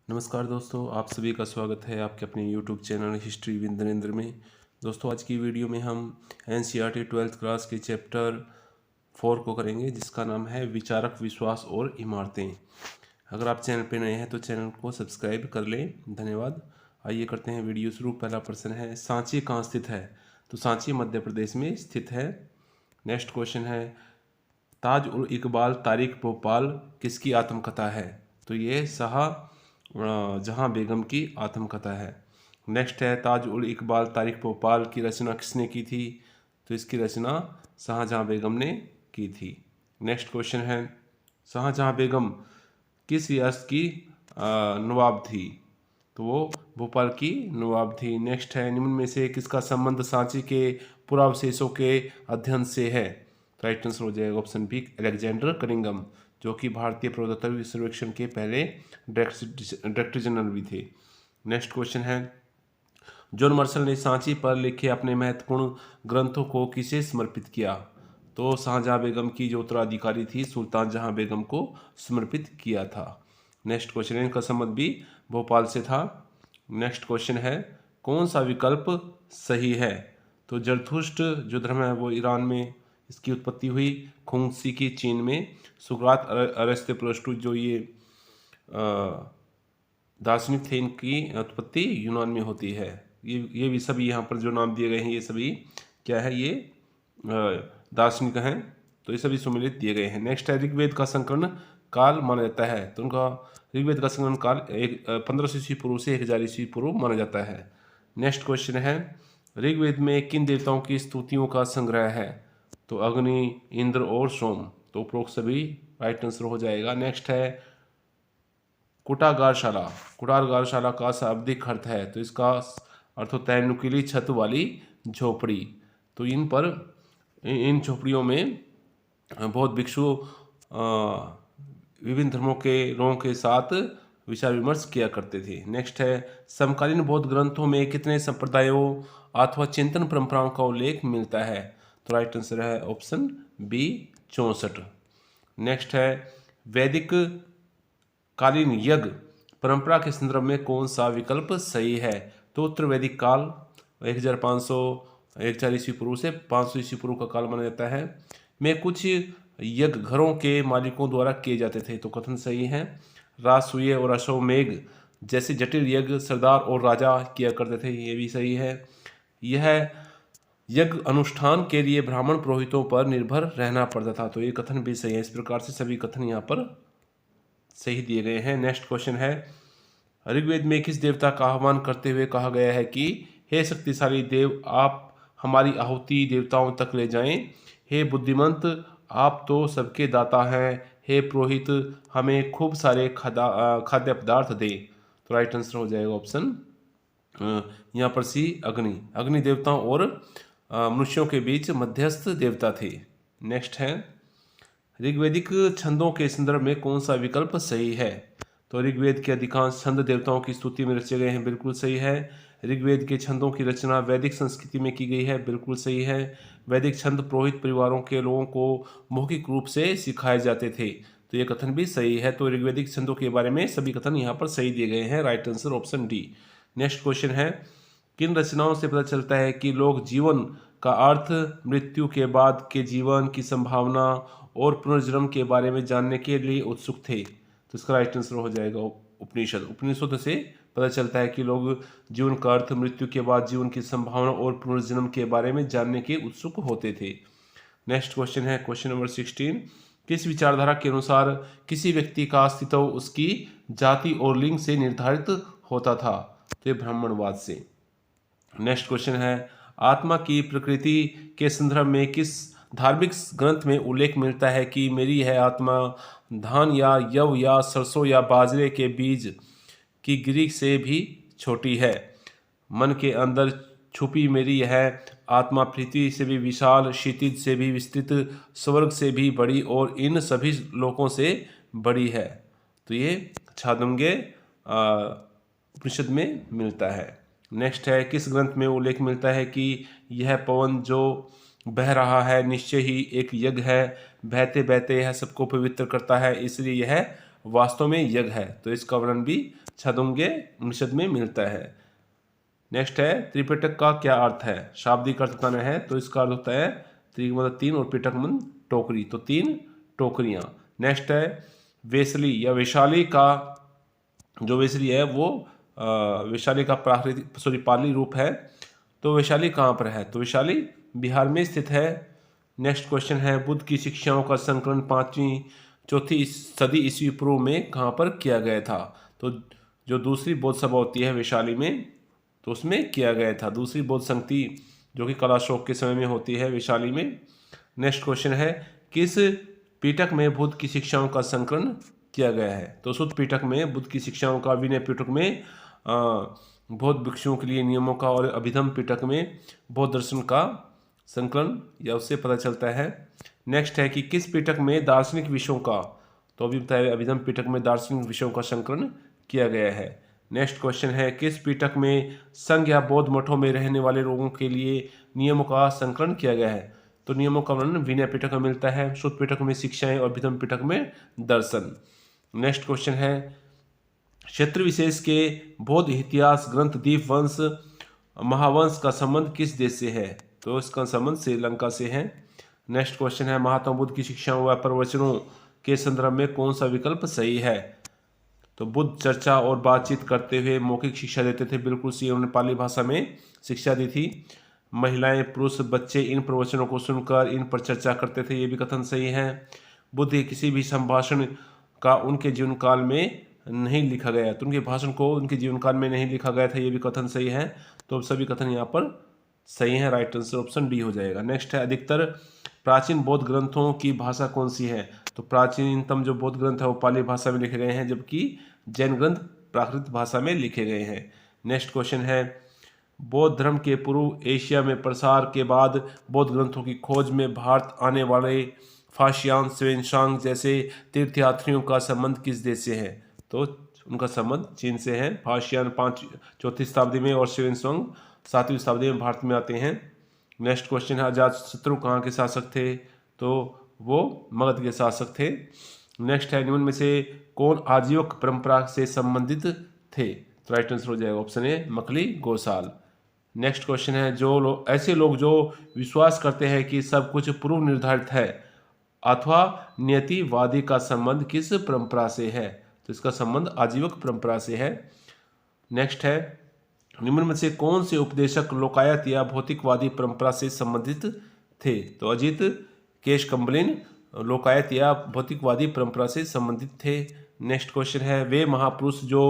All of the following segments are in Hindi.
नमस्कार दोस्तों, आप सभी का स्वागत है आपके अपने YouTube channel history with Narendra में। दोस्तों, आज की वीडियो में हम NCERT 12th क्लास के चैप्टर 4 को करेंगे, जिसका नाम है विचारक विश्वास और इमारतें। अगर आप चैनल पे नए हैं तो चैनल को सब्सक्राइब कर लें, धन्यवाद। आइए करते हैं वीडियो शुरू। पहला प्रश्न है, सांची कहाँ स्थित है? तो सांची मध्य प्रदेश में स्थित है। नेक्स्ट क्वेश्चन है, ताज उल इकबाल तारिक भोपाल किसकी आत्मकथा है? तो ये जहां बेगम की आत्मकथा है। नेक्स्ट है, ताज उल इकबाल तारिक भोपाल की रचना किसने की थी? तो इसकी रचना शाहजहां बेगम ने की थी। नेक्स्ट क्वेश्चन है, शाहजहां बेगम किस रियासत की नवाब थी? तो वो भोपाल की नवाब थी। नेक्स्ट है, निम्न में से किसका संबंध सांची के पुरावशेषों के अध्ययन से है? राइट आंसर हो जाएगा ऑप्शन बी, अलेक्जेंडर कनिंघम, जो कि भारतीय प्रत्नतत्व सर्वेक्षण के पहले डायरेक्टर जनरल भी थे। नेक्स्ट क्वेश्चन है, जॉन मार्शल ने सांची पर लिखे अपने महत्वपूर्ण ग्रंथों को किसे समर्पित किया? तो शाहजहां बेगम की जो उत्तराधिकारी थी सुल्तान जहां बेगम को समर्पित किया था। नेक्स्ट क्वेश्चन है, इनका संबंध भी भोपाल से था। नेक्स्ट क्वेश्चन है, कौन सा विकल्प सही है? तो जरथुष्ट जो धर्म है वो ईरान में इसकी उत्पत्ति हुई, खुंगसी की चीन में, सुकरात अरस्ते जो ये दार्शनिक थे, इनकी उत्पत्ति यूनान में होती है। ये भी सभी यहाँ पर जो नाम दिए गए हैं ये सभी क्या है, ये दार्शनिक हैं, तो ये सभी सुमेलित दिए गए हैं। नेक्स्ट है, ऋग्वेद का संकलन काल माना जाता है। तो उनका ऋग्वेद का संकलन काल 1500 ईस्वी पूर्व से 1000 ईस्वी पूर्व माना जाता है। नेक्स्ट क्वेश्चन है, ऋग्वेद में किन देवताओं की स्तुतियों का संग्रह है? तो अग्नि, इंद्र और सोम। तो उपरोक्त सभी राइट आंसर हो जाएगा। नेक्स्ट है, कुटागारशाला। कुटागारशाला का शाब्दिक अर्थ है, तो इसका अर्थ होता है नुकीली छत वाली झोपड़ी। तो इन झोपड़ियों में बहुत भिक्षु विभिन्न धर्मों के लोगों के साथ विचार विमर्श किया करते थे। नेक्स्ट है, समकालीन बौद्ध ग्रंथों में कितने संप्रदायों अथवा चिंतन परंपराओं का उल्लेख मिलता है? तो राइट आंसर है ऑप्शन बी, 64। नेक्स्ट है, वैदिक कालीन यज्ञ परंपरा के संदर्भ में कौन सा विकल्प सही है? तो उत्तर वैदिक काल 1500 1000 ईस्वी पूर्व से 500 ईस्वी पूर्व का काल माना जाता है, में कुछ यज्ञ घरों के मालिकों द्वारा किए जाते थे। तो कथन सही है। राजसूय और अश्वमेघ जैसे जटिल यज्ञ सरदार और राजा किया करते थे, ये भी सही है। यह यज्ञ अनुष्ठान के लिए ब्राह्मण पुरोहितों पर निर्भर रहना पड़ता था, तो ये कथन भी सही है। इस प्रकार से सभी कथन यहाँ पर सही दिए गए हैं। नेक्स्ट क्वेश्चन है, ऋग्वेद में किस देवता का आह्वान करते हुए कहा गया है कि हे शक्तिशाली देव, आप हमारी आहुति देवताओं तक ले जाएं। हे बुद्धिमंत, आप तो सबके दाता हैं। हे पुरोहित, हमें खूब सारे खाद्य पदार्थ दे। तो राइट आंसर हो जाएगा ऑप्शन यहाँ पर सी, अग्नि। अग्नि देवताओं और मनुष्यों के बीच मध्यस्थ देवता थे। नेक्स्ट है, ऋग्वेदिक छंदों के संदर्भ में कौन सा विकल्प सही है? तो ऋग्वेद के अधिकांश छंद देवताओं की स्तुति में रचे गए हैं, बिल्कुल सही है। ऋग्वेद के छंदों की रचना वैदिक संस्कृति में की गई है, बिल्कुल सही है। वैदिक छंद पुरोहित परिवारों के लोगों को मौखिक रूप से सिखाए जाते थे, तो ये कथन भी सही है। तो ऋग्वेदिक छंदों के बारे में सभी कथन यहाँ पर सही दिए गए हैं। Right answer option D. Next question है, किन रचनाओं से पता चलता है कि लोग जीवन का अर्थ, मृत्यु के बाद के जीवन की संभावना और पुनर्जन्म के बारे में जानने के लिए उत्सुक थे? तो इसका राइट आंसर हो जाएगा उपनिषद। उपनिषद से पता चलता है कि लोग जीवन का अर्थ, मृत्यु के बाद जीवन की संभावना और पुनर्जन्म के बारे में जानने के उत्सुक होते थे। नेक्स्ट क्वेश्चन है, क्वेश्चन नंबर 16, किस विचारधारा के अनुसार किसी व्यक्ति का अस्तित्व उसकी जाति और लिंग से निर्धारित होता था? तो ब्राह्मणवाद से। नेक्स्ट क्वेश्चन है, आत्मा की प्रकृति के संदर्भ में किस धार्मिक ग्रंथ में उल्लेख मिलता है कि मेरी यह आत्मा धान या यव या सरसों या बाजरे के बीज की गिरी से भी छोटी है? मन के अंदर छुपी मेरी यह आत्मा पृथ्वी से भी विशाल, क्षितिज से भी विस्तृत, स्वर्ग से भी बड़ी और इन सभी लोकों से बड़ी है। तो ये छांदोग्य उपनिषद में मिलता है। नेक्स्ट है, किस ग्रंथ में उल्लेख मिलता है कि यह पवन जो बह रहा है निश्चय ही एक यज्ञ है, बहते बहते यह सबको पवित्र करता है, इसलिए यह वास्तव में यज्ञ है? तो इसका वर्णन भी छदुंगे उपनिषद में मिलता है। नेक्स्ट है त्रिपिटक का क्या अर्थ है? शाब्दिक अर्थ बताना है, तो इसका अर्थ होता है त्रि मतलब तीन और पिटक मतलब टोकरी, तो तीन टोकरियां। नेक्स्ट है वैशाली या वैशाली का जो वैशाली है वो वैशाली का प्राकृतिक पाली रूप है। तो वैशाली कहाँ पर है? तो वैशाली बिहार में स्थित है। नेक्स्ट क्वेश्चन है बुद्ध की शिक्षाओं का संकलन 5वीं 4वीं सदी ईस्वी पूर्व में कहाँ पर किया गया था? तो जो दूसरी बौद्ध सभा होती है वैशाली में, तो उसमें किया गया था। दूसरी बौद्ध संगति जो कि कलाशोक के समय में होती है वैशाली में। नेक्स्ट क्वेश्चन है किस पीटक में बुद्ध की शिक्षाओं का संकलन किया गया है? तो सुत्त पीटक में बुद्ध की शिक्षाओं का, विनय पीटक में बौद्ध भिक्षुओं के लिए नियमों का, और अभिधम पीटक में बौद्ध दर्शन का संकलन या उससे पता चलता है। नेक्स्ट है कि किस पीटक में दार्शनिक विषयों का, तो अभी बताया अभिधम पीटक में दार्शनिक विषयों का संकलन किया गया है। नेक्स्ट क्वेश्चन है किस पीटक में संघ या बौद्ध मठों में रहने वाले लोगों के लिए नियमों का संकलन किया गया है? तो नियमों का वर्णन विनय पीटक में मिलता है, सुत्त पीटक में शिक्षाएं और अभिधम पीटक में दर्शन। नेक्स्ट क्वेश्चन है क्षेत्र विशेष के बौद्ध इतिहास ग्रंथ दीपवंश महावंश का संबंध किस देश से है? तो इसका संबंध श्रीलंका से है। नेक्स्ट क्वेश्चन है महात्मा बुद्ध की शिक्षाओं व प्रवचनों के संदर्भ में कौन सा विकल्प सही है? तो बुद्ध चर्चा और बातचीत करते हुए मौखिक शिक्षा देते थे, बिल्कुल सही, उन्होंने पाली भाषा में शिक्षा दी थी। महिलाएं, पुरुष, बच्चे इन प्रवचनों को सुनकर इन पर चर्चा करते थे, ये भी कथन सही है। बुद्ध के किसी भी संभाषण का उनके जीवन काल में नहीं लिखा गया, तो उनके भाषण को उनके जीवन काल में नहीं लिखा गया था, ये भी कथन सही है। तो सभी कथन यहाँ पर सही है, राइट आंसर ऑप्शन डी हो जाएगा। नेक्स्ट है अधिकतर प्राचीन बौद्ध ग्रंथों की भाषा कौन सी है? तो प्राचीनतम जो बौद्ध ग्रंथ है वो पाली भाषा में लिखे गए हैं, जबकि जैन ग्रंथ प्राकृत भाषा में लिखे गए हैं। नेक्स्ट क्वेश्चन है बौद्ध धर्म के पूर्व एशिया में प्रसार के बाद बौद्ध ग्रंथों की खोज में भारत आने वाले फाशियान स्वेनशांग जैसे तीर्थयात्रियों का संबंध किस देश से है? तो उनका संबंध चीन से है। फाशियान 4वीं शताब्दी में और स्वेनशांग 7वीं शताब्दी में भारत में आते हैं। नेक्स्ट क्वेश्चन है अजातशत्रु कहाँ के शासक थे? तो वो मगध के शासक थे। नेक्स्ट है निम्न में से कौन आजीवक परंपरा से संबंधित थे? तो राइट आंसर हो जाएगा option A Makkhali Gosala. Next question है ऐसे लोग जो विश्वास करते हैं कि सब कुछ पूर्व निर्धारित है अथवा नियतिवादी का संबंध किस परंपरा से है? तो इसका संबंध आजीवक परंपरा से है। नेक्स्ट है निम्न में से कौन से उपदेशक लोकायत या भौतिकवादी परंपरा से संबंधित थे? तो अजित केशकम्बलिन लोकायत या भौतिकवादी परंपरा से संबंधित थे। नेक्स्ट क्वेश्चन है वे महापुरुष जो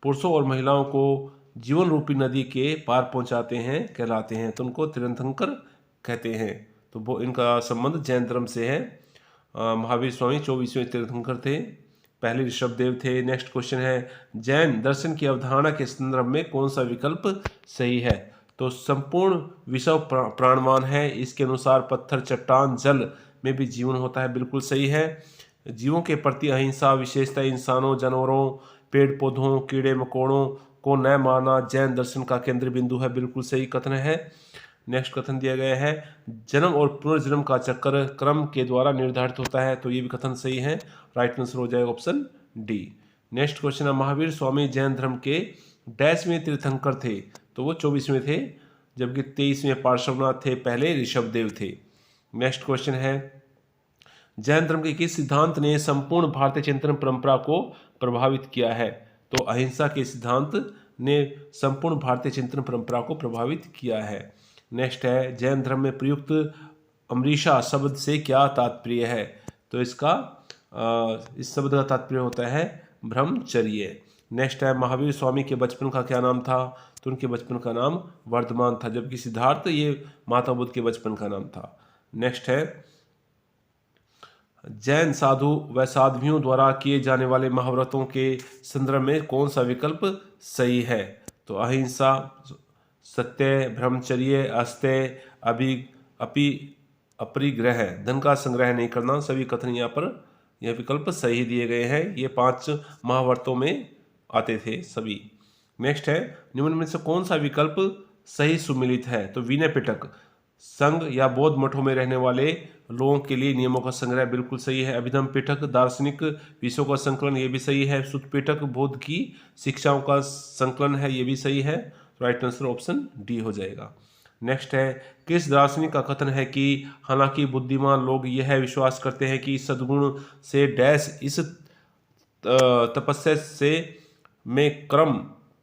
पुरुषों और महिलाओं को जीवन रूपी नदी के पार पहुंचाते हैं कहलाते हैं, तो उनको तीर्थंकर कहते हैं। तो वो इनका संबंध जैन धर्म से है। महावीर स्वामी 24वें तीर्थंकर थे, पहले ऋषभदेव थे। नेक्स्ट क्वेश्चन है जैन दर्शन की अवधारणा के संदर्भ में कौन सा विकल्प सही है? तो संपूर्ण विश्व प्राणवान है, इसके अनुसार पत्थर, चट्टान, जल में भी जीवन होता है, बिल्कुल सही है। जीवों के प्रति अहिंसा, विशेषता इंसानों, जानवरों, पेड़ पौधों, कीड़े मकोड़ों को न मारना जैन दर्शन का केंद्र बिंदु है, बिल्कुल सही कथन है। नेक्स्ट कथन दिया गया है जन्म और पुनर्जन्म का चक्र क्रम के द्वारा निर्धारित होता है, तो ये भी कथन सही है, राइट आंसर हो जाएगा ऑप्शन डी। नेक्स्ट क्वेश्चन है महावीर स्वामी जैन धर्म के 10वें तीर्थंकर थे? तो वो 24वें थे, जबकि 23वें पार्श्वनाथ थे, पहले ऋषभदेव थे। नेक्स्ट क्वेश्चन है जैन धर्म के किस सिद्धांत ने संपूर्ण भारतीय चिंतन परंपरा को प्रभावित किया है? तो अहिंसा के सिद्धांत ने संपूर्ण भारतीय चिंतन परंपरा को प्रभावित किया है। नेक्स्ट है जैन धर्म में प्रयुक्त अमरीशा शब्द से क्या तात्पर्य है? तो इसका इस शब्द का तात्पर्य होता है ब्रह्मचर्य। नेक्स्ट है महावीर स्वामी के बचपन का क्या नाम था? तो उनके बचपन का नाम वर्धमान था, जबकि सिद्धार्थ ये महात्मा बुद्ध के बचपन का नाम था। नेक्स्ट है जैन साधु व साध्वियों द्वारा किए जाने वाले महाव्रतों के संदर्भ में कौन सा विकल्प सही है? तो अहिंसा, सत्य, ब्रह्मचर्य, अस्तेय, अपरिग्रह, धन का संग्रह नहीं करना, सभी कथन यहाँ पर यह विकल्प सही दिए गए हैं। ये 5 महाव्रतों में आते थे सभी। नेक्स्ट है निम्न में से कौन सा विकल्प सही सुमिलित है? तो विनय पिटक संघ या बौद्ध मठों में रहने वाले लोगों के लिए नियमों का संग्रह, बिल्कुल सही है। अभिधम पिटक दार्शनिक विषयों का संकलन, ये भी सही है। सुत्त पिटक बौद्ध की शिक्षाओं का संकलन है, ये भी सही है। राइट आंसर ऑप्शन डी हो जाएगा। नेक्स्ट है, किस दार्शनिक का कथन है कि हालांकि बुद्धिमान लोग यह विश्वास करते हैं कि सद्गुण से डैश इस तपस्या से मैं क्रम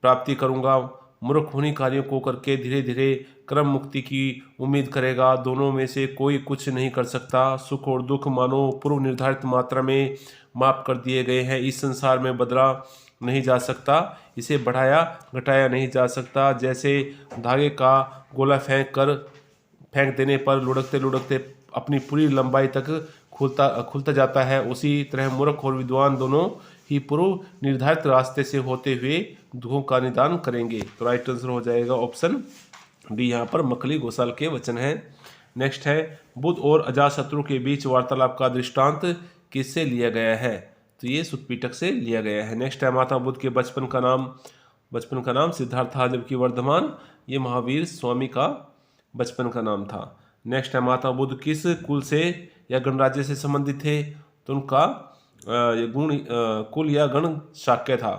प्राप्ति करूंगा, मूर्ख उन्हीं कार्यों को करके धीरे धीरे क्रम मुक्ति की उम्मीद करेगा। दोनों में से कोई कुछ नहीं कर सकता। सुख और दुख मानो पूर्व निर्धारित मात्रा में माप कर दिए गए हैं। इस संसार में बदला नहीं जा सकता, इसे बढ़ाया घटाया नहीं जा सकता। जैसे धागे का गोला फेंक देने पर लुढ़कते लुढ़कते अपनी पूरी लंबाई तक खुलता जाता है, उसी तरह मूर्ख और विद्वान दोनों ही पूर्व निर्धारित रास्ते से होते हुए दुखों का निदान करेंगे। तो राइट आंसर हो जाएगा ऑप्शन डी, यहाँ पर मखली घोषाल के वचन है। नेक्स्ट है, बुद्ध और अजातशत्रु के बीच वार्तालाप का दृष्टांत किससे लिया गया है? तो ये सुत्त पिटक से लिया गया है। नेक्स्ट है, महात्मा बुद्ध के बचपन का नाम सिद्धार्थ था, जबकि वर्धमान ये महावीर स्वामी का बचपन का नाम था। नेक्स्ट है, महात्मा बुद्ध किस कुल से या गणराज्य से संबंधित थे? तो उनका कुल या गण शाक्य था,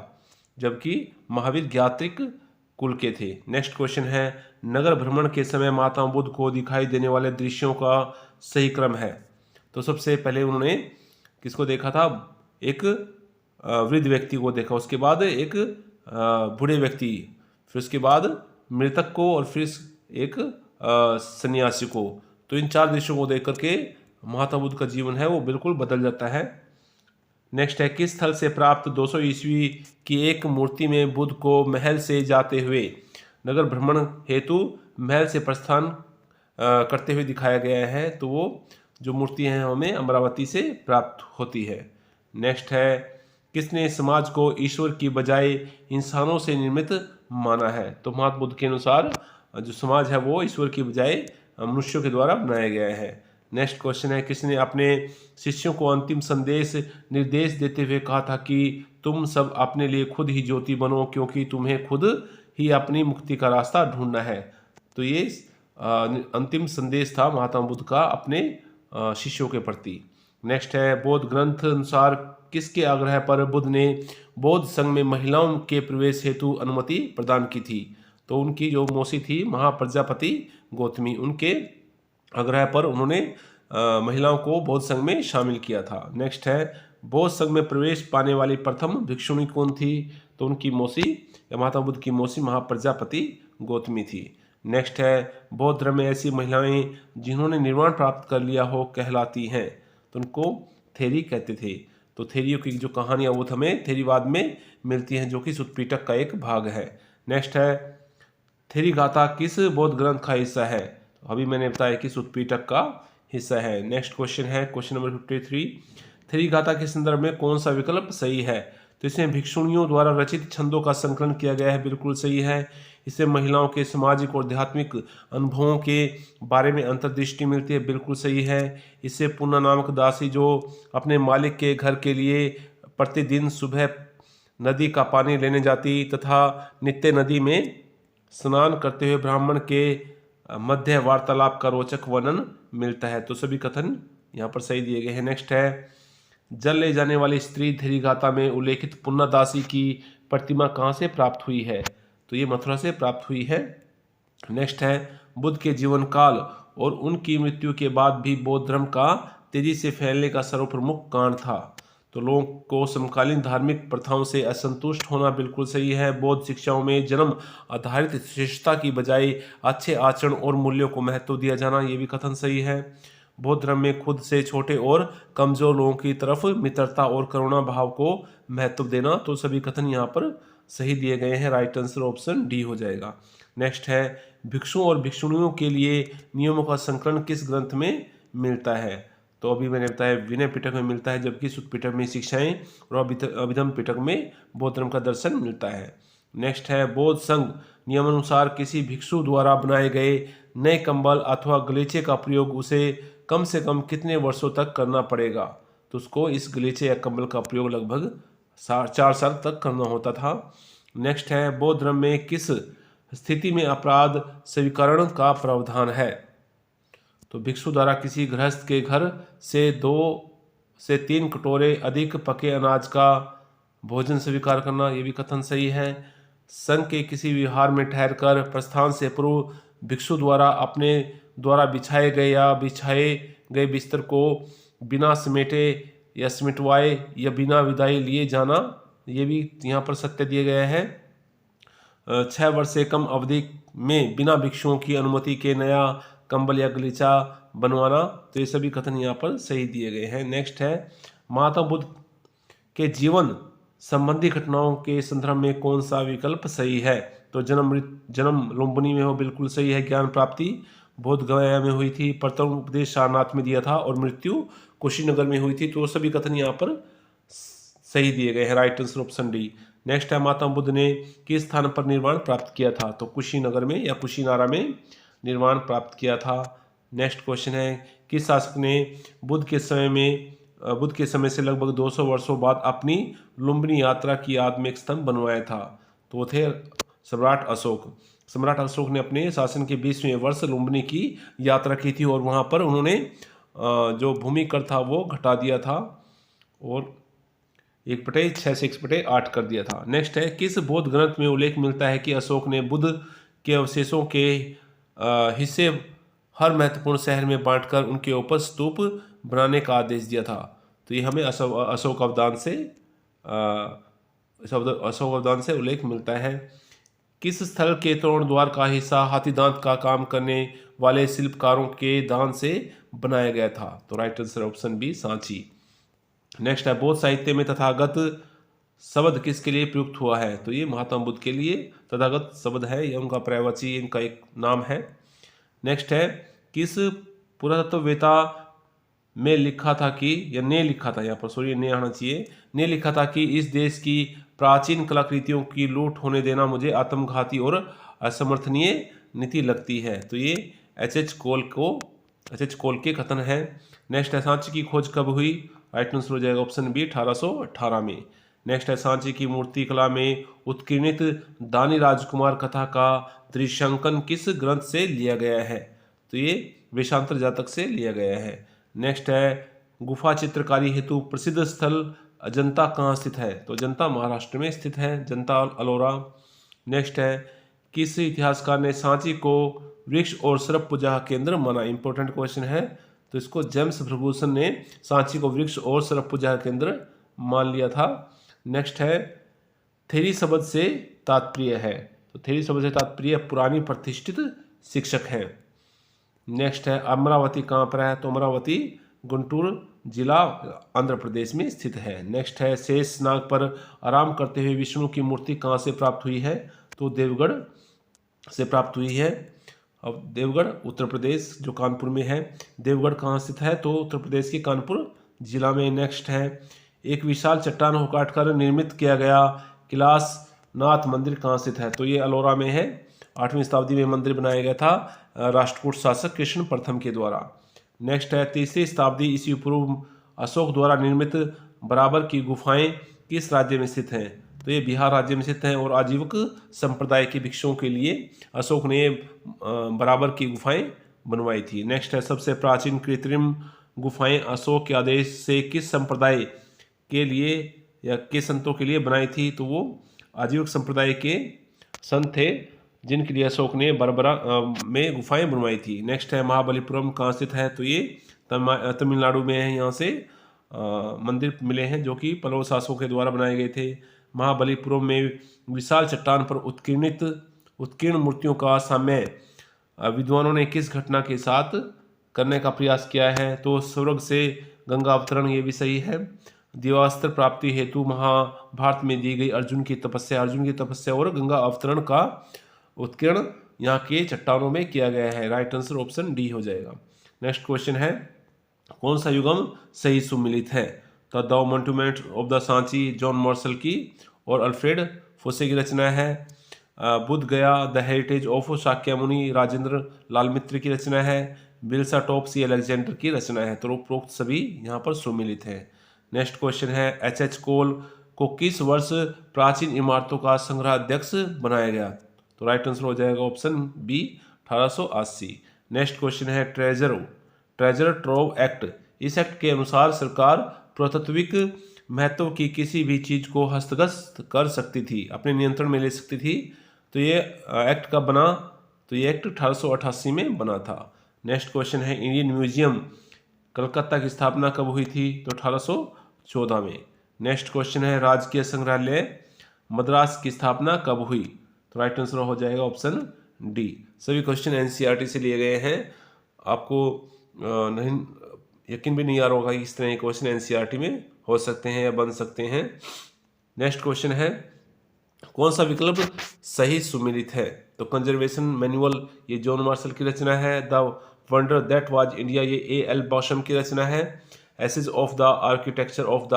जबकि महावीर ज्ञात्रिक कुल के थे। नेक्स्ट क्वेश्चन है, नगर भ्रमण के समय महात्मा बुद्ध को दिखाई देने वाले दृश्यों का सही क्रम है? तो सबसे पहले उन्होंने किसको देखा था? एक वृद्ध व्यक्ति को देखा, उसके बाद एक बूढ़े व्यक्ति, फिर उसके बाद मृतक को, और फिर एक सन्यासी को। तो इन चार दृश्यों को देख करके महात्मा बुद्ध का जीवन है वो बिल्कुल बदल जाता है। नेक्स्ट है, किस स्थल से प्राप्त 200 ईस्वी की एक मूर्ति में बुद्ध को महल से जाते हुए नगर भ्रमण हेतु महल से प्रस्थान करते हुए दिखाया गया है? तो वो जो मूर्ति है हमें अमरावती से प्राप्त होती है। नेक्स्ट है, किसने समाज को ईश्वर की बजाय इंसानों से निर्मित माना है? तो महात्मा बुद्ध के अनुसार जो समाज है वो ईश्वर की बजाय मनुष्यों के द्वारा बनाया गया है। नेक्स्ट क्वेश्चन है, किसने अपने शिष्यों को अंतिम निर्देश देते हुए कहा था कि तुम सब अपने लिए खुद ही ज्योति बनो, क्योंकि तुम्हें खुद ही अपनी मुक्ति का रास्ता ढूंढना है? तो ये अंतिम संदेश था महात्मा बुद्ध का अपने शिष्यों के प्रति। नेक्स्ट है, बौद्ध ग्रंथ अनुसार किसके आग्रह पर बुद्ध ने बौद्ध संघ में महिलाओं के प्रवेश हेतु अनुमति प्रदान की थी? तो उनकी जो मौसी थी महाप्रजापति गौतमी, उनके आग्रह पर उन्होंने महिलाओं को बौद्ध संघ में शामिल किया था। नेक्स्ट है, बौद्ध संघ में प्रवेश पाने वाली प्रथम भिक्षुणी कौन थी? तो उनकी मौसी या महात्मा बुद्ध की मौसी महाप्रजापति गौतमी थी। नेक्स्ट है, बौद्ध धर्म में ऐसी महिलाएं जिन्होंने निर्वाण प्राप्त कर लिया हो कहलाती हैं? तो उनको थेरी कहते थे। तो थेरियों की जो कहानियाँ वो हमें थेरीवाद में मिलती हैं, जो कि सुत्त पिटक का एक भाग है। नेक्स्ट है, थेरी गाथा किस बौद्ध ग्रंथ का हिस्सा है? अभी मैंने बताया कि सुत्त पिटक का हिस्सा है। नेक्स्ट क्वेश्चन है, क्वेश्चन नंबर 53, थेरी गाथा के संदर्भ में कौन सा विकल्प सही है? तो इसमें भिक्षुणियों द्वारा रचित छंदों का संकलन किया गया है, बिल्कुल सही है। इससे महिलाओं के सामाजिक और आध्यात्मिक अनुभवों के बारे में अंतर्दृष्टि मिलती है, बिल्कुल सही है। इससे पुन्ना नामक दासी जो अपने मालिक के घर के लिए प्रतिदिन सुबह नदी का पानी लेने जाती तथा नित्य नदी में स्नान करते हुए ब्राह्मण के मध्य वार्तालाप का रोचक वर्णन मिलता है। तो सभी कथन यहाँ पर सही दिए गए हैं। नेक्स्ट है, जल ले जाने वाली स्त्री थेरी गाथा में उल्लेखित पुन्ना दासी की प्रतिमा कहाँ से प्राप्त हुई है? तो ये मथुरा से प्राप्त हुई है। नेक्स्ट है, बुद्ध के जीवन काल और उनकी मृत्यु के बाद भी बौद्ध धर्म का तेजी से फैलने का सर्वप्रमुख कारण था? तो लोगों को समकालीन धार्मिक प्रथाओं से असंतुष्ट होना, बिल्कुल सही है। बौद्ध शिक्षाओं में जन्म आधारित श्रेष्ठता की बजाय अच्छे आचरण और मूल्यों को महत्व दिया जाना, ये भी कथन सही है। बौद्ध धर्म में खुद से छोटे और कमजोर लोगों की तरफ मित्रता और करुणा भाव को महत्व देना, तो सभी कथन यहाँ पर सही दिए गए हैं। राइट आंसर ऑप्शन डी हो जाएगा। नेक्स्ट है, भिक्षुओं और भिक्षुणियों के लिए नियमों का संकलन किस ग्रंथ में मिलता है? तो अभी मैंने बताया विनय पिटक में मिलता है, जबकि सुत्त पिटक में शिक्षाएं और अभिधम पिटक में बौद्ध धर्म का दर्शन मिलता है। नेक्स्ट है, बौद्ध संघ नियमानुसार किसी भिक्षु द्वारा बनाए गए नए कंबल अथवा गलीचे का प्रयोग उसे कम से कम कितने वर्षों तक करना पड़ेगा? तो उसको इस गलीचे या कंबल का प्रयोग लगभग 4 साल तक करना होता था। नेक्स्ट है, बौद्ध धर्म में किस स्थिति में अपराध स्वीकरण का प्रावधान है? तो भिक्षु द्वारा किसी गृहस्थ के घर से 2 से 3 कटोरे अधिक पके अनाज का भोजन स्वीकार करना, ये भी कथन सही है। संघ के किसी विहार में ठहरकर प्रस्थान से पूर्व भिक्षु द्वारा अपने द्वारा बिछाए गए बिस्तर को बिना समेटे या समेटवाए या बिना विदाई लिए जाना, ये भी यहाँ पर सत्य दिए गए हैं। 6 वर्ष से कम अवधि में बिना भिक्षुओं की अनुमति के नया कंबल या गलीचा बनवाना, तो ये सभी कथन यहाँ पर सही दिए गए हैं। नेक्स्ट है महात्मा बुद्ध के जीवन संबंधी घटनाओं के संदर्भ में कौन सा विकल्प सही है? तो जन्म लुम्बिनी में हो, बिल्कुल सही है। ज्ञान प्राप्ति बोध गया में हुई थी, प्रथम उपदेश सारनाथ में दिया था और मृत्यु कुशीनगर में हुई थी, तो सभी कथन यहाँ पर सही दिए गए हैं। Right answer option D. Next है महात्मा बुद्ध ने किस स्थान पर निर्वाण प्राप्त किया था? तो कुशीनगर में या कुशीनारा में निर्वाण प्राप्त किया था। नेक्स्ट क्वेश्चन है किस शासक ने बुद्ध के समय से लगभग 200 वर्षों बाद अपनी लुम्बिनी यात्रा की याद में एक स्तंभ बनवाया था? तो वो थे सम्राट अशोक। सम्राट अशोक ने अपने शासन के 20वें वर्ष लुम्बिनी की यात्रा की थी और वहाँ पर उन्होंने जो भूमि कर था वो घटा दिया था और 1/6 से 1/8 कर दिया था। नेक्स्ट है किस बौद्ध ग्रंथ में उल्लेख मिलता है कि अशोक ने बुद्ध के अवशेषों के हिस्से हर महत्वपूर्ण शहर में बांटकर उनके ऊपर स्तूप बनाने का आदेश दिया था? तो ये हमें अशोक अवदान से उल्लेख मिलता है। किस स्थल के तोरण द्वार का हिस्सा हाथी दांत का काम करने वाले शिल्पकारों के दान से बनाया गया था? तो right answer option B Sanchi. Next है बौद्ध साहित्य में तथागत शब्द किसके लिए प्रयुक्त हुआ है? तो ये महात्मा बुद्ध के लिए तथागत शब्द है, यह उनका पर्यायवाची इनका एक नाम है। नेक्स्ट है किस पुरातत्ववेत्ता में लिखा था कि या ने लिखा था, यहाँ पर सॉरी ने आना चाहिए, ने लिखा था कि इस देश की प्राचीन कलाकृतियों की लूट होने देना मुझे आत्मघाती और असमर्थनीय नीति लगती है? तो ये एच एच कोल के कथन है। नेक्स्ट है सांची की खोज कब हुई? राइट आंसर हो जाएगा ऑप्शन बी 1818 में। नेक्स्ट है सांची की मूर्ति कला में उत्कीर्णित दानी राजकुमार कथा का दृश्यांकन किस ग्रंथ से लिया गया है? तो ये वेशांतर जातक से लिया गया है। नेक्स्ट है गुफा चित्रकारी हेतु प्रसिद्ध स्थल अजंता कहाँ स्थित है? तो अजंता महाराष्ट्र में स्थित है, अजंता अलोरा। नेक्स्ट है किस इतिहासकार ने सांची को वृक्ष और सर्प पूजा केंद्र माना? इंपॉर्टेंट क्वेश्चन है, तो इसको जेम्स फर्गुसन ने सांची को वृक्ष और सर्प पूजा केंद्र मान लिया था। नेक्स्ट है थेरी शब्द से तात्पर्य है? तो थेरी शब्द से तात्पर्य पुरानी प्रतिष्ठित शिक्षक है। नेक्स्ट है अमरावती कहाँ पर है? तो अमरावती गुंटूर जिला आंध्र प्रदेश में स्थित है। नेक्स्ट है शेष नाग पर आराम करते हुए विष्णु की मूर्ति कहाँ से प्राप्त हुई है? तो देवगढ़ से प्राप्त हुई है। अब देवगढ़ उत्तर प्रदेश जो कानपुर में है। देवगढ़ कहाँ स्थित है? तो उत्तर प्रदेश के कानपुर जिला में। नेक्स्ट है एक विशाल चट्टान को काटकर निर्मित किया गया कैलाशनाथ मंदिर कहाँ स्थित है? तो ये अलोरा में है। 8वीं शताब्दी में मंदिर बनाया गया था राष्ट्रकूट शासक कृष्ण प्रथम के द्वारा। नेक्स्ट है 3री शताब्दी ईस्वी पूर्व अशोक द्वारा निर्मित बराबर की गुफाएं किस राज्य में स्थित हैं? तो ये बिहार राज्य में स्थित हैं और आजीवक संप्रदाय के भिक्षुओं के लिए अशोक ने बराबर की गुफाएं बनवाई थी। नेक्स्ट है सबसे प्राचीन कृत्रिम गुफाएं अशोक के आदेश से किस संप्रदाय के लिए या के संतों के लिए बनाई थी? तो वो आजीवक संप्रदाय के संत थे जिनके लिए अशोक ने बरबरा में गुफाएं बनवाई थी। नेक्स्ट है महाबलीपुरम कहाँ स्थित है? तो ये तमिलनाडु में है। यहाँ से मंदिर मिले हैं जो कि पल्लव शासकों के द्वारा बनाए गए थे। महाबलीपुरम में विशाल चट्टान पर उत्कीर्ण मूर्तियों का साम्य विद्वानों ने किस घटना के साथ करने का प्रयास किया है? तो स्वर्ग से गंगा अवतरण, ये भी सही है। दिवास्त्र प्राप्ति हेतु महाभारत में दी गई अर्जुन की तपस्या और गंगा अवतरण का उत्कीर्ण यहाँ के चट्टानों में किया गया है। राइट आंसर ऑप्शन डी हो जाएगा। नेक्स्ट क्वेश्चन है कौन सा युगम सही सुमिलित है? तो the monument of the Sanchi John Marshall की और अल्फ्रेड फोसे की रचना है। Buddha Gaya the heritage of Shakyamuni Rajendra Lal Mitra की रचना है। बिल्सा टॉप सी अलेक्जेंडर की रचना है। तो उपरोक्त सभी यहाँ पर सुमिलित है। नेक्स्ट क्वेश्चन है एच कोल को किस वर्ष प्राचीन इमारतों का संग्रह अध्यक्ष बनाया गया? तो राइट आंसर हो जाएगा ऑप्शन बी 1880। नेक्स्ट क्वेश्चन है ट्रेजर ट्रेजर ट्रोव एक्ट। इस एक्ट के अनुसार सरकार पुरातात्विक महत्व की किसी भी चीज़ को हस्तगत कर सकती थी, अपने नियंत्रण में ले सकती थी। तो ये एक्ट कब बना? तो ये एक्ट 1888 में बना था। नेक्स्ट क्वेश्चन है इंडियन म्यूजियम कलकत्ता की स्थापना कब हुई थी? तो 1814 में। नेक्स्ट क्वेश्चन है राजकीय संग्रहालय मद्रास की स्थापना कब हुई? तो राइट आंसर हो जाएगा ऑप्शन डी। सभी क्वेश्चन एनसीईआरटी से लिए गए हैं। आपको नहीं यकीन भी नहीं आ रहा होगा कि इस तरह के क्वेश्चन एनसीईआरटी में हो सकते हैं या बन सकते हैं। नेक्स्ट क्वेश्चन है कौन सा विकल्प सही सुमेलित है? तो कंजर्वेशन मैनुअल ये जॉन मार्शल की रचना है। The wonder that was India ये ए.एल. बॉशम की रचना है। Essays of the architecture of the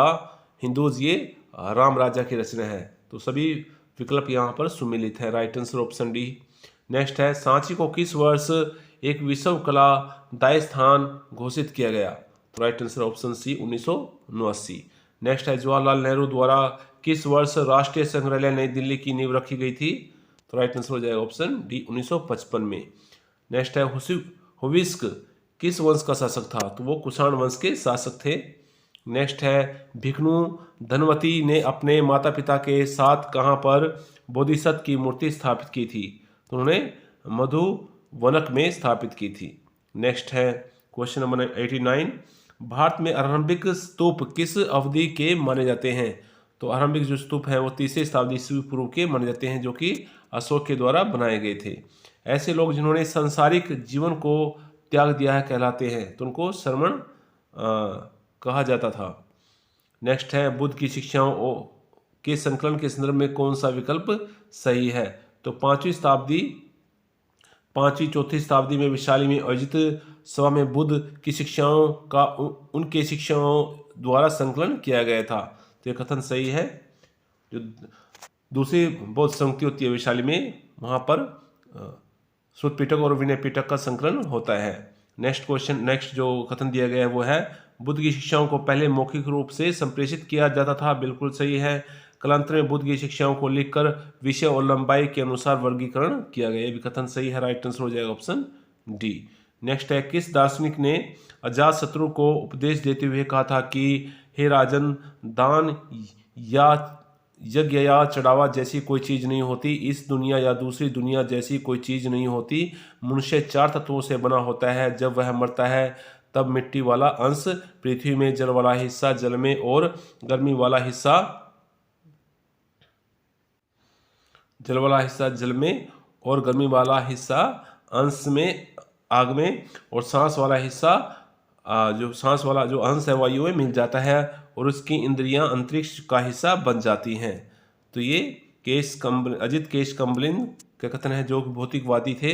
Hindus ये राम राजा की रचना है। तो सभी विकल्प यहाँ पर सुमेलित है। Right answer option D. Next है सांची को किस वर्ष एक विश्व कला दाय स्थान घोषित किया गया? तो right answer option C 1979। Next है जवाहरलाल नेहरू द्वारा किस वर्ष राष्ट्रीय संग्रहालय नई दिल्ली की नींव रखी गई थी? तो राइट आंसर हो जाएगा ऑप्शन डी 1955 में। नेक्स्ट है हुविस्क किस वंश का शासक था? तो वो कुषाण वंश के शासक थे। नेक्स्ट है भिकनु धनवती ने अपने माता पिता के साथ कहाँ पर बोधिसत्व की मूर्ति स्थापित की थी? तो उन्होंने मधुवनक में स्थापित की थी। नेक्स्ट है क्वेश्चन नंबर 89 भारत में आरंभिक स्तूप किस अवधि के माने जाते हैं? तो आरंभिक जो स्तूप हैं वो 3वीं शताब्दी ईस्वी पूर्व के माने जाते हैं, जो कि अशोक के द्वारा बनाए गए थे। ऐसे लोग जिन्होंने सांसारिक जीवन को त्याग दिया है कहलाते हैं, तो उनको श्रमण कहा जाता था। नेक्स्ट है बुद्ध की शिक्षाओं के संकलन के संदर्भ में कौन सा विकल्प सही है? तो 5वीं चौथी शताब्दी में विशाली में आयोजित सभा में बुद्ध की शिक्षाओं का उनके शिक्षाओं द्वारा संकलन किया गया था। तो ये कथन सही है। जो दूसरी बौद्ध संगति होती है विशाली में, वहाँ पर श्रुत पिटक और विनय पिटक का संकलन होता है। नेक्स्ट जो कथन दिया गया है वो है बुद्ध की शिक्षाओं को पहले मौखिक रूप से संप्रेषित किया जाता था। बिल्कुल सही है। कालांतर में बुद्ध की शिक्षाओं को लिखकर विषय और लंबाई के अनुसार वर्गीकरण किया गया। ये भी कथन सही है। राइट आंसर हो जाएगा ऑप्शन डी। नेक्स्ट है किस दार्शनिक ने अजातशत्रु को उपदेश देते हुए कहा था कि हे राजन, दान या यज्ञ या चढ़ावा जैसी कोई चीज़ नहीं होती, इस दुनिया या दूसरी दुनिया जैसी कोई चीज़ नहीं होती। मनुष्य 4 तत्वों से बना होता है। जब वह मरता है तब मिट्टी वाला अंश पृथ्वी में, जल वाला हिस्सा जल में और गर्मी वाला हिस्सा जल में और गर्मी वाला हिस्सा अंश में आग में, और सांस वाला हिस्सा सांस वाला जो अंश है वायु में मिल जाता है और उसकी इंद्रियां अंतरिक्ष का हिस्सा बन जाती हैं। तो ये अजित केश कम्बलिन का कथन है, जो भौतिकवादी थे।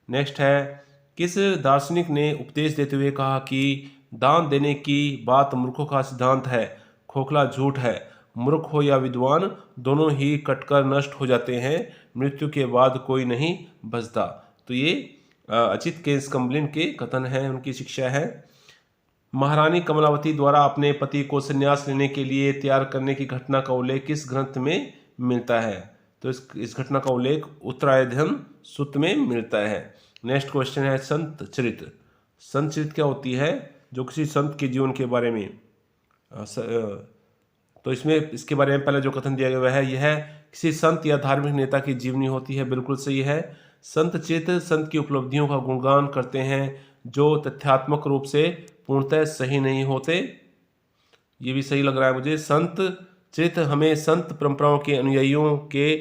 नेक्स्ट है किस दार्शनिक ने उपदेश देते हुए कहा कि दान देने की बात मूर्खों का सिद्धांत है, खोखला झूठ है। मूर्ख हो या विद्वान दोनों ही कटकर नष्ट हो जाते हैं, मृत्यु के बाद कोई नहीं बचता। तो ये अजित केश कम्बलिन के कथन है, उनकी शिक्षा है। महारानी कमलावती द्वारा अपने पति को संन्यास लेने के लिए तैयार करने की घटना का उल्लेख किस ग्रंथ में मिलता है? तो इस घटना का उल्लेख उत्तरायधन सूक्त में मिलता है। नेक्स्ट क्वेश्चन है संत चरित्र। संत चरित्र क्या होती है? जो किसी संत के जीवन के बारे में तो इसके बारे में पहले जो कथन दिया गया है यह किसी संत या धार्मिक नेता की जीवनी होती है। बिल्कुल सही है। संत चरित्र संत की उपलब्धियों का गुणगान करते हैं जो तथ्यात्मक रूप से पूर्णतः सही नहीं होते। ये भी सही लग रहा है मुझे। संत चरित्र हमें संत परंपराओं के अनुयायियों के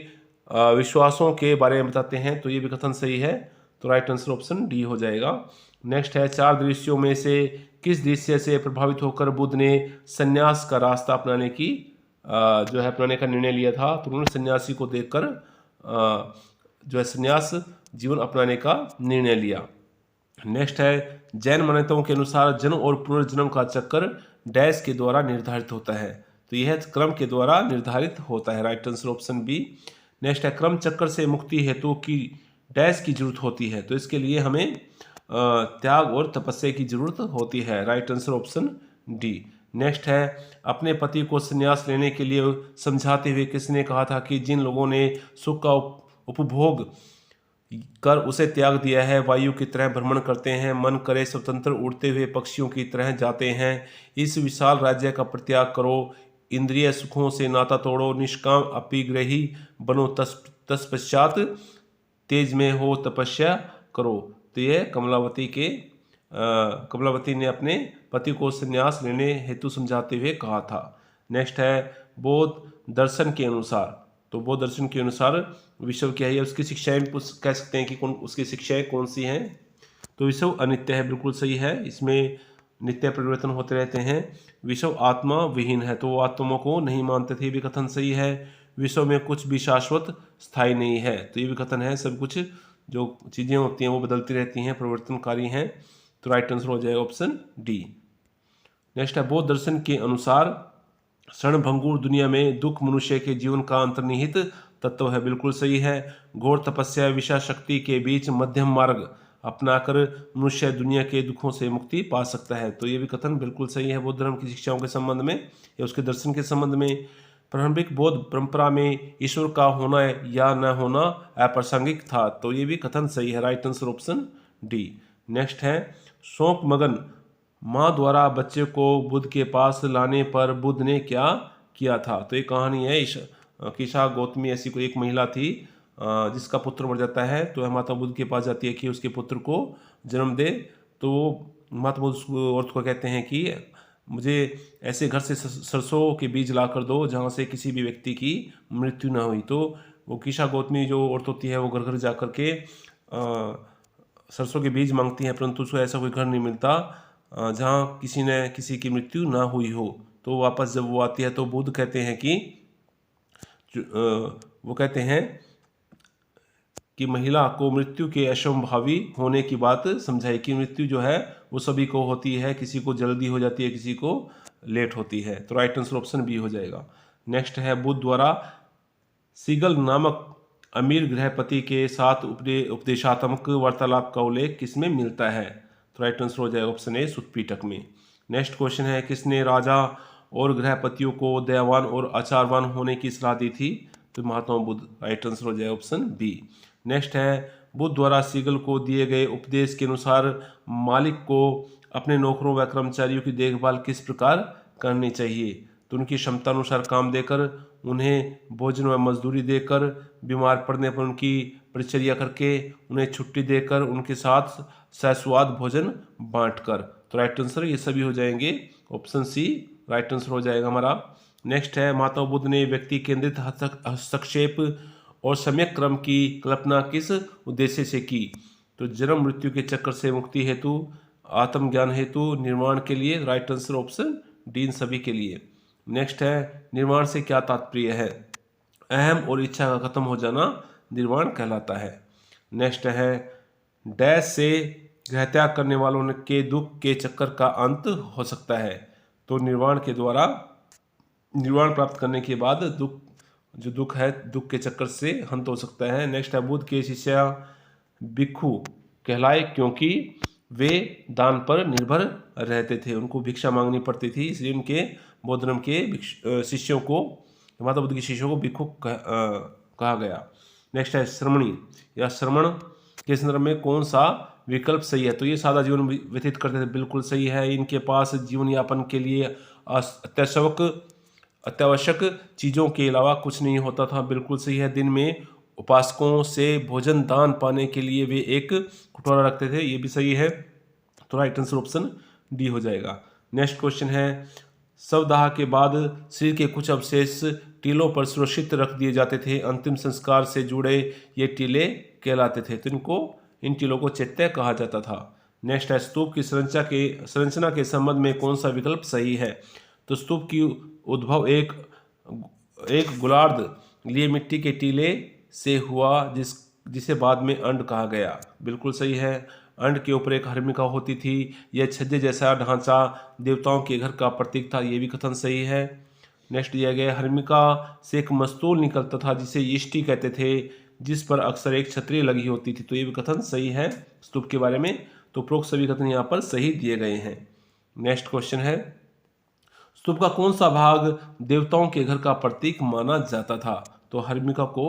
विश्वासों के बारे में बताते हैं। तो ये भी कथन सही है। तो राइट आंसर ऑप्शन डी हो जाएगा। नेक्स्ट है 4 दृश्यों में से किस दृश्य से प्रभावित होकर बुद्ध ने संन्यास का रास्ता अपनाने का निर्णय लिया था? तो उन्होंने सन्यासी को देखकर जो है संन्यास जीवन अपनाने का निर्णय लिया। नेक्स्ट है जैन मान्यताओं के अनुसार जन्म और पुनर्जन्म का चक्कर डैश के द्वारा निर्धारित होता है। तो यह क्रम के द्वारा निर्धारित होता है। Right answer option B. Next है क्रम चक्कर से मुक्ति हेतु की डैश की जरूरत होती है। तो इसके लिए हमें त्याग और तपस्या की जरूरत होती है। Right answer option D. Next है अपने पति को संन्यास लेने के लिए समझाते हुए किसने कहा था कि जिन लोगों ने सुख का उपभोग कर उसे त्याग दिया है, वायु की तरह भ्रमण करते हैं, मन करे स्वतंत्र उड़ते हुए पक्षियों की तरह जाते हैं। इस विशाल राज्य का परित्याग करो, इंद्रिय सुखों से नाता तोड़ो, निष्काम अपिग्रही बनो, तत्पश्चात तेज में हो तपस्या करो। तो यह कमलावती ने अपने पति को संन्यास लेने हेतु समझाते हुए कहा था। नेक्स्ट है बौद्ध दर्शन के अनुसार। तो बौद्ध दर्शन के अनुसार विश्व क्या है, उसकी शिक्षाएं कह सकते हैं कि उसकी शिक्षाएं कौन सी हैं। तो विश्व अनित्य है, बिल्कुल सही है, इसमें नित्य परिवर्तन होते रहते हैं। विश्व आत्मा विहीन है, तो वो आत्मा को नहीं मानते थे, ये भी कथन सही है। विश्व में कुछ भी शाश्वत स्थायी नहीं है, तो ये भी कथन है, सब कुछ जो चीज़ें होती हैं वो बदलती रहती हैं, परिवर्तनकारी हैं। तो राइट आंसर हो जाएगा ऑप्शन डी। नेक्स्ट है बौद्ध दर्शन के अनुसार क्षणभंगुर दुनिया में दुख मनुष्य के जीवन का अंतर्निहित तत्व है, बिल्कुल सही है। घोर तपस्या विषय शक्ति के बीच मध्यम मार्ग अपनाकर मनुष्य दुनिया के दुखों से मुक्ति पा सकता है, तो ये भी कथन बिल्कुल सही है बौद्ध धर्म की शिक्षाओं के संबंध में या उसके दर्शन के संबंध में। प्रारंभिक बौद्ध परंपरा में ईश्वर का होना या न होना अप्रासंगिक था, तो ये भी कथन सही है, right answer option D. Next है शोक मगन माँ द्वारा बच्चे को बुद्ध के पास लाने पर बुद्ध ने क्या किया था। तो ये कहानी है कीशा गौतमी ऐसी कोई एक महिला थी जिसका पुत्र मर जाता है, तो वह माता बुद्ध के पास जाती है कि उसके पुत्र को जन्म दे। तो माता बुद्ध औरत को कहते हैं कि मुझे ऐसे घर से सरसों के बीज ला कर दो जहाँ से किसी भी व्यक्ति की मृत्यु ना हुई। तो वो कीशा गौतमी जो औरत होती है वो घर घर जा कर के सरसों के बीज मांगती हैं, परंतु उसको ऐसा कोई घर नहीं मिलता जहाँ किसी की मृत्यु ना हुई हो। तो वापस जब वो आती है तो बुद्ध कहते हैं कि वो कहते हैं कि महिला को मृत्यु के असंभावी होने की बात समझाई कि मृत्यु जो है वो सभी को होती है, किसी को जल्दी हो जाती है, किसी को लेट होती है। तो राइट आंसर ऑप्शन बी हो जाएगा। नेक्स्ट है बुद्ध द्वारा सीगल नामक अमीर गृहपति के साथ उपदेशात्मक वार्तालाप का उल्लेख किसमें मिलता है। तो राइट आंसर हो जाएगा ऑप्शन ए सुत्पीटक में। नेक्स्ट क्वेश्चन है किसने राजा और गृहपतियों को दयावान और आचारवान होने की सलाह दी थी। तो महात्मा बुद्ध, राइट आंसर हो जाएगा ऑप्शन बी। नेक्स्ट है बुद्ध द्वारा सीगल को दिए गए उपदेश के अनुसार मालिक को अपने नौकरों व कर्मचारियों की देखभाल किस प्रकार करनी चाहिए। तो उनकी क्षमता अनुसार काम देकर, उन्हें भोजन व मजदूरी देकर, बीमार पड़ने पर उनकी परिचर्या करके, उन्हें छुट्टी देकर, उनके साथ सस्वाद भोजन बांटकर। तो राइट आंसर ये सभी हो जाएंगे ऑप्शन सी, राइट आंसर हो जाएगा हमारा। नेक्स्ट है महात्मा बुद्ध ने व्यक्ति केंद्रित हस्तक्षेप और सम्यक क्रम की कल्पना किस उद्देश्य से की। तो जन्म मृत्यु के चक्कर से मुक्ति हेतु, आत्मज्ञान हेतु, निर्माण के लिए। राइट आंसर ऑप्शन डी इन सभी के लिए। नेक्स्ट है निर्वाण से क्या तात्पर्य है। अहम और इच्छा का खत्म हो जाना निर्वाण कहलाता है। नेक्स्ट है डैश से गृहत्याग करने वालों के दुख के चक्कर का अंत हो सकता है। तो निर्वाण के द्वारा, निर्वाण प्राप्त करने के बाद दुख है, दुख के चक्कर से अंत हो सकता है। नेक्स्ट है बुद्ध के शिष्य भिक्षु कहलाए क्योंकि वे दान पर निर्भर रहते थे, उनको भिक्षा मांगनी पड़ती थी, इसलिए उनके बौद्ध धर्म के शिष्यों को, माता बुद्ध के शिष्यों को भिक्षु कहा गया। नेक्स्ट है श्रमणी या श्रमण के संदर्भ में कौन सा विकल्प सही है। तो ये सादा जीवन व्यतीत करते थे, बिल्कुल सही है। इनके पास जीवन यापन के लिए अत्यावश्यक चीज़ों के अलावा कुछ नहीं होता था, बिल्कुल सही है। दिन में उपासकों से भोजन दान पाने के लिए वे एक कटोरा रखते थे, ये भी सही है। तो राइट आंसर ऑप्शन डी हो जाएगा। नेक्स्ट क्वेश्चन है शवदाह के बाद शरीर के कुछ अवशेष टीलों पर सुरक्षित रख दिए जाते थे, अंतिम संस्कार से जुड़े ये टीले कहलाते थे, तो इन टीलों को चैत्य कहा जाता था। नेक्स्ट है स्तूप की संरचना के संबंध में कौन सा विकल्प सही है। तो स्तूप की उद्भव एक गोलार्ध लिए मिट्टी के टीले से हुआ जिसे बाद में अंड कहा गया, बिल्कुल सही है। अंड के ऊपर एक हर्मिका होती थी, यह छज्जे जैसा ढांचा देवताओं के घर का प्रतीक था, ये भी कथन सही है। नेक्स्ट दिया गया हर्मिका से एक मस्तूल निकलता था जिसे यष्टि कहते थे, जिस पर अक्सर एक छतरी लगी होती थी, तो ये भी कथन सही है स्तूप के बारे में। तो उपरोक्त सभी कथन यहाँ पर सही दिए गए हैं। नेक्स्ट क्वेश्चन है स्तूप का कौन सा भाग देवताओं के घर का प्रतीक माना जाता था। तो हर्मिका को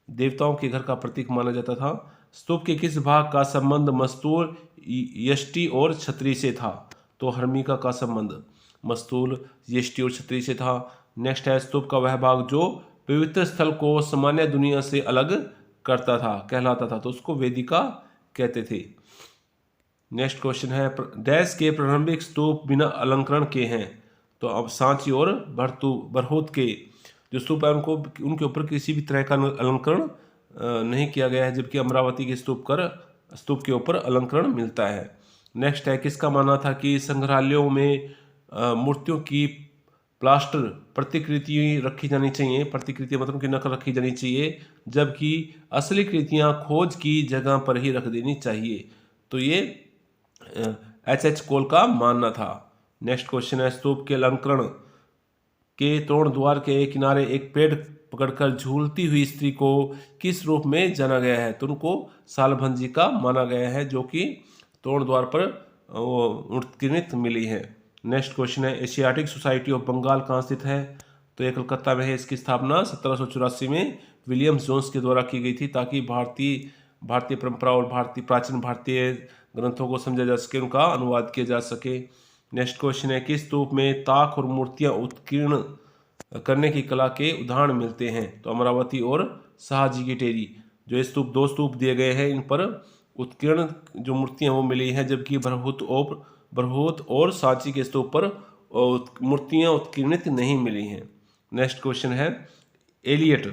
देवताओं के घर का प्रतीक माना जाता था। स्तूप के किस भाग का संबंध मस्तूल, यष्टि और छतरी से था? तो हर्मिका का संबंध मस्तूल, यष्टि और छतरी से था। नेक्स्ट है स्तूप का वह भाग जो पवित्र स्थल को सामान्य दुनिया से अलग करता था, कहलाता था, तो उसको वेदिका कहते थे। नेक्स्ट क्वेश्चन है डैश के प्रारंभिक स्तूप बिना अलंकरण के हैं? तो अब सांची और बरहोत के जो स्तूप है उनको उनके ऊपर किसी भी तरह का अलंकरण नहीं किया गया है, जबकि अमरावती के स्तूप के ऊपर अलंकरण मिलता है। नेक्स्ट है किसका मानना था कि संग्रहालयों में मूर्तियों की प्लास्टर प्रतिकृति रखी जानी चाहिए, प्रतिकृति मतलब की नकल रखी जानी चाहिए, जबकि असली कृतियां खोज की जगह पर ही रख देनी चाहिए। तो ये H.H. कोल का मानना था। नेक्स्ट क्वेश्चन है स्तूप के अलंकरण के तोरण द्वार के किनारे एक पेड़ पकड़कर झूलती हुई स्त्री को किस रूप में जाना गया है? तो उनको सालभंजी का माना गया है, जो कि तोरण द्वार पर उत्कीर्णित मिली है। नेक्स्ट क्वेश्चन है एशियाटिक सोसाइटी ऑफ बंगाल कहाँ स्थित है? तो ये कलकत्ता में है। इसकी स्थापना 1784 में विलियम जोन्स के द्वारा की गई थी, ताकि भारतीय परंपरा और प्राचीन भारतीय ग्रंथों को समझा जा सके, उनका अनुवाद किया जा सके। नेक्स्ट क्वेश्चन है किस स्तूप में ताक और मूर्तियां उत्कीर्ण करने की कला के उदाहरण मिलते हैं? तो अमरावती और शाहजी की टेरी जो स्तूप, दो स्तूप दिए गए हैं, इन पर उत्कीर्ण जो मूर्तियां वो मिली हैं, जबकि बरहुत और सांची के स्तूप पर मूर्तियां उत्कीर्णित नहीं मिली हैं। नेक्स्ट क्वेश्चन है एलियट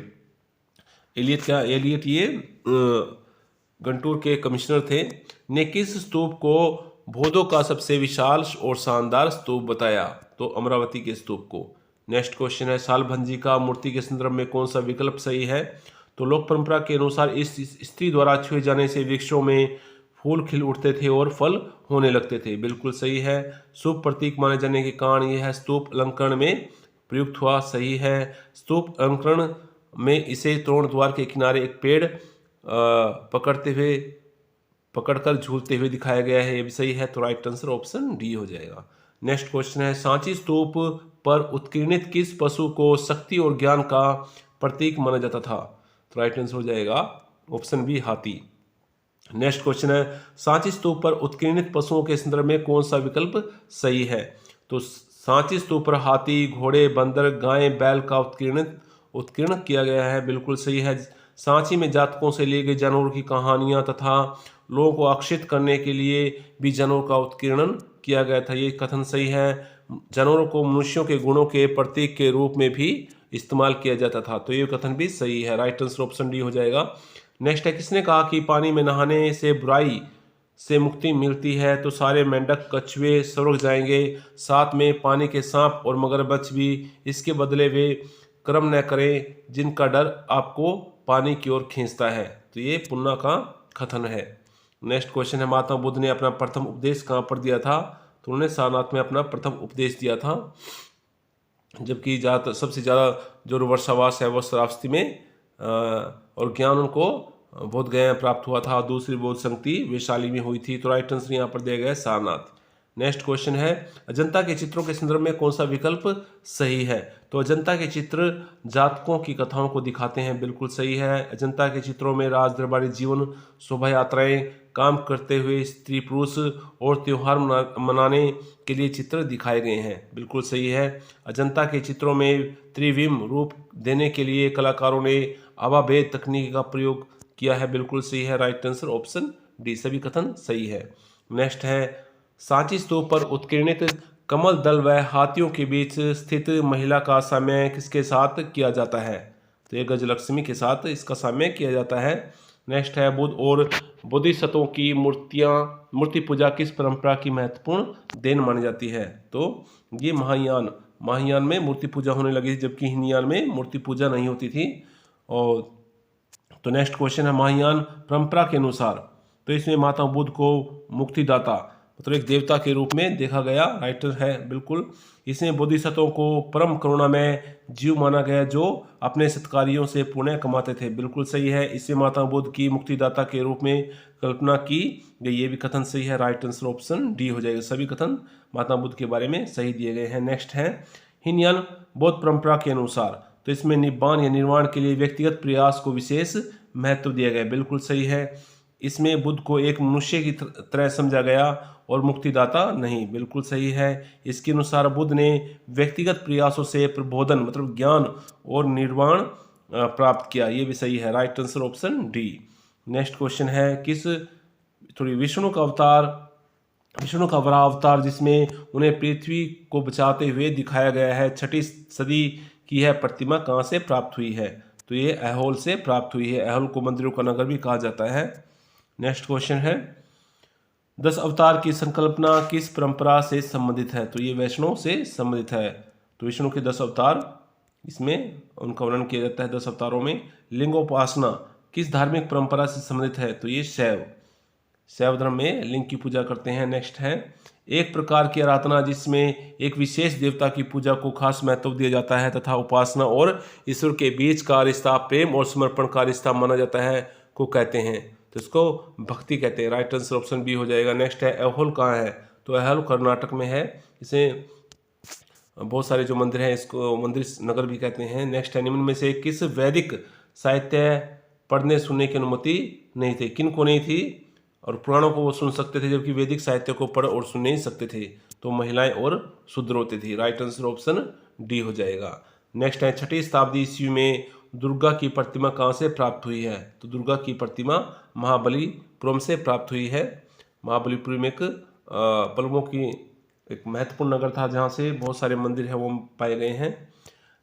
ये गंटूर के कमिश्नर थे, ने किस स्तूप को बौद्धों का सबसे विशाल और शानदार स्तूप बताया? तो अमरावती के स्तूप को। नेक्स्ट क्वेश्चन है सालभंजी का मूर्ति के संदर्भ में कौन सा विकल्प सही है? तो लोक परंपरा के अनुसार इस स्त्री द्वारा छुए जाने से वृक्षों में फूल खिल उठते थे और फल होने लगते थे, बिल्कुल सही है। शुभ प्रतीक माने जाने के कारण यह है स्तूप अलंकरण में प्रयुक्त हुआ, सही है। स्तूप अलंकरण में इसे तोरण द्वार के किनारे एक पेड़ पकड़कर झूलते हुए दिखाया गया है, ये भी सही है। तो राइट आंसर ऑप्शन डी हो जाएगा। नेक्स्ट क्वेश्चन है सांची स्तूप पर उत्कीर्णित किस पशु को शक्ति और ज्ञान का प्रतीक माना जाता था? तो राइट आंसर हो जाएगा ऑप्शन बी हाथी। नेक्स्ट क्वेश्चन है सांची स्तूप पर उत्कीर्णित पशुओं के संदर्भ में कौन सा विकल्प सही है? तो सांची स्तूप पर हाथी, घोड़े, बंदर, गाय, बैल का उत्कीर्ण किया गया है, बिल्कुल सही है। सांची में जातकों से लिए गए जानवरों की कहानियां तथा लोगों को आकर्षित करने के लिए भी जानवरों का उत्कीर्णन किया गया था, ये कथन सही है। जानवरों को मनुष्यों के गुणों के प्रतीक के रूप में भी इस्तेमाल किया जाता था, तो ये कथन भी सही है। राइट आंसर ऑप्शन डी हो जाएगा। नेक्स्ट है किसने कहा कि पानी में नहाने से बुराई से मुक्ति मिलती है? तो सारे मेंढक, कछुए स्वर्ग जाएंगे, साथ में पानी के सांप और मगरमच्छ भी, इसके बदले वे कर्म न करें जिनका डर आपको पानी की ओर खींचता है। तो ये पुन्ना का कथन है। नेक्स्ट क्वेश्चन है महात्मा बुद्ध ने अपना प्रथम उपदेश कहाँ पर दिया था? तो उन्होंने सारनाथ में अपना प्रथम उपदेश दिया था, जबकि सबसे ज़्यादा जो वर्षावास है वो श्रावस्ती में और ज्ञान उनको बोध गया प्राप्त हुआ था। दूसरी बोध संगति वैशाली में हुई थी। तो राइट आंसर यहाँ पर दिया गया है सारनाथ। नेक्स्ट क्वेश्चन है अजंता के चित्रों के संदर्भ में कौन सा विकल्प सही है? तो अजंता के चित्र जातकों की कथाओं को दिखाते हैं, बिल्कुल सही है। अजंता के चित्रों में राज दरबारी जीवन, शोभा यात्राएं, काम करते हुए स्त्री पुरुष और त्योहार मनाने के लिए चित्र दिखाए गए हैं, बिल्कुल सही है। अजंता के चित्रों में त्रिविम रूप देने के लिए कलाकारों ने आवाभेद तकनीक का प्रयोग किया है, बिल्कुल सही है। राइट आंसर ऑप्शन डी, सभी कथन सही है। नेक्स्ट है सांची स्तूप पर उत्कीर्णित कमल दल व हाथियों के बीच स्थित महिला का साम्य किसके साथ किया जाता है? तो ये गजलक्ष्मी के साथ इसका साम्य किया जाता है। नेक्स्ट है बुद्ध और बोधिसत्वों की मूर्ति पूजा किस परंपरा की महत्वपूर्ण देन मानी जाती है? तो ये महायान में मूर्ति पूजा होने लगी थी, जबकि हीनयान में मूर्ति पूजा नहीं होती थी। और तो नेक्स्ट क्वेश्चन है महायान परंपरा के अनुसार तो इसमें महात्मा बुद्ध को मुक्तिदाता मतलब एक देवता के रूप में देखा गया, राइटर है बिल्कुल। इसमें बोधिसत्वों को परम करुणा में जीव माना गया जो अपने सत्कार्यों से पुण्य कमाते थे, बिल्कुल सही है। इसमें महात्मा बुद्ध की मुक्तिदाता के रूप में कल्पना की गई, ये भी कथन सही है। राइट आंसर ऑप्शन डी हो जाएगा। सभी कथन महात्मा बुद्ध के बारे में सही दिए गए हैं। नेक्स्ट है हीनयान बौद्ध परंपरा के अनुसार तो इसमें निब्बान या निर्वाण के लिए व्यक्तिगत प्रयास को विशेष महत्व दिया गया, बिल्कुल सही है। इसमें बुद्ध को एक मनुष्य की तरह समझा गया और मुक्तिदाता नहीं। बिल्कुल सही है। इसके अनुसार बुद्ध ने व्यक्तिगत प्रयासों से प्रबोधन मतलब ज्ञान और निर्वाण प्राप्त किया। ये भी सही है। Right answer option D. Next question है किस थोड़ी विष्णु का बड़ा अवतार जिसमें उन्हें पृथ्वी को बचाते हुए दिखाया गया है 6ठी सदी की है प्रतिमा कहाँ से प्राप्त हुई है? तो ये ऐहोल से प्राप्त हुई है। ऐहोल को मंदिरों का नगर भी कहा जाता है। नेक्स्ट क्वेश्चन है 10 अवतार की संकल्पना किस परंपरा से संबंधित है? तो ये वैष्णव से संबंधित है। तो विष्णु के 10 अवतार, इसमें उनका वर्णन किया जाता है 10 अवतारों में। लिंगोपासना किस धार्मिक परंपरा से संबंधित है? तो ये शैव धर्म में लिंग की पूजा करते हैं। नेक्स्ट है एक प्रकार की आराधना जिसमें एक विशेष देवता की पूजा को खास महत्व दिया जाता है तथा उपासना और ईश्वर के बीच का रिश्ता प्रेम और समर्पण का रिश्ता माना जाता है को कहते हैं। तो इसको भक्ति कहते हैं। राइट आंसर ऑप्शन बी हो जाएगा। नेक्स्ट है ऐहोल कहाँ है? तो ऐहोल कर्नाटक में है। इसे बहुत सारे जो मंदिर हैं इसको मंदिर नगर भी कहते हैं। नेक्स्ट है निम्न में से किस वैदिक साहित्य पढ़ने सुनने की अनुमति नहीं थी? किन को नहीं थी? और पुराणों को वो सुन सकते थे जबकि वैदिक साहित्य को पढ़ और सुन नहीं सकते थे। तो महिलाएं और शूद्र होते थे। राइट आंसर ऑप्शन डी हो जाएगा। नेक्स्ट है 6ठी शताब्दी ईस्वी में दुर्गा की प्रतिमा कहाँ से प्राप्त हुई है? तो दुर्गा की प्रतिमा महाबलीपुरम से प्राप्त हुई है। महाबलीपुरम एक पल्लवों की एक महत्वपूर्ण नगर था जहाँ से बहुत सारे मंदिर हैं वो पाए गए हैं।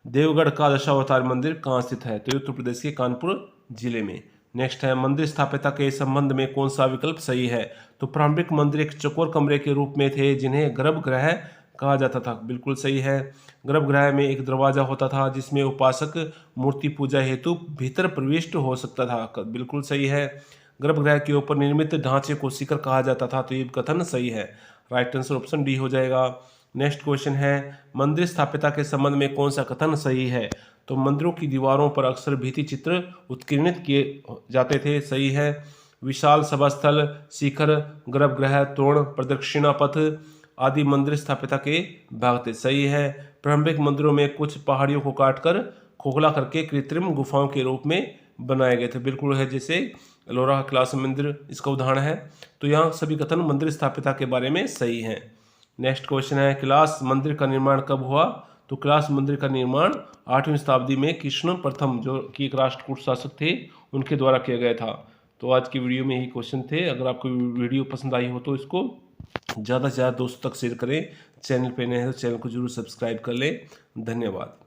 देवगढ़ का दशावतार मंदिर कहाँ स्थित है? तो उत्तर प्रदेश के कानपुर जिले में। नेक्स्ट है मंदिर स्थापिता के संबंध में कौन सा विकल्प सही है? तो प्रारंभिक मंदिर एक चौकोर कमरे के रूप में थे जिन्हें गर्भगृह कहा जाता था। बिल्कुल सही है। गर्भगृह में एक दरवाजा होता था जिसमें उपासक मूर्ति पूजा हेतु भीतर प्रविष्ट हो सकता था। बिल्कुल सही है। गर्भगृह के ऊपर निर्मित ढांचे को शिखर कहा जाता था। तो ये कथन सही है। राइट आंसर ऑप्शन डी हो जाएगा। नेक्स्ट क्वेश्चन है मंदिर स्थापिता के संबंध में कौन सा कथन सही है? तो मंदिरों की दीवारों पर अक्सर भित्ति चित्र उत्कीर्णित किए जाते थे। सही है। विशाल सभास्थल, शिखर, गर्भगृह, तोरण, प्रदक्षिणा पथ आदि मंदिर स्थापिता के भाग थे। सही है। प्रारंभिक मंदिरों में कुछ पहाड़ियों को काटकर खोखला करके कृत्रिम गुफाओं के रूप में बनाए गए थे। बिल्कुल है। जैसे एलोरा कैलाश मंदिर इसका उदाहरण है। तो यहाँ सभी कथन मंदिर स्थापिता के बारे में सही हैं। नेक्स्ट क्वेश्चन है कैलाश मंदिर का निर्माण कब हुआ? तो कैलाश मंदिर का निर्माण 8वीं शताब्दी में कृष्ण प्रथम जो कि एक राष्ट्रकूट शासक थे उनके द्वारा किया गया था। तो आज की वीडियो में यही क्वेश्चन थे। अगर आपको वीडियो पसंद आई हो तो इसको ज़्यादा से ज़्यादा दोस्तों तक शेयर करें। चैनल पे नए हैं तो चैनल को जरूर सब्सक्राइब कर लें। धन्यवाद।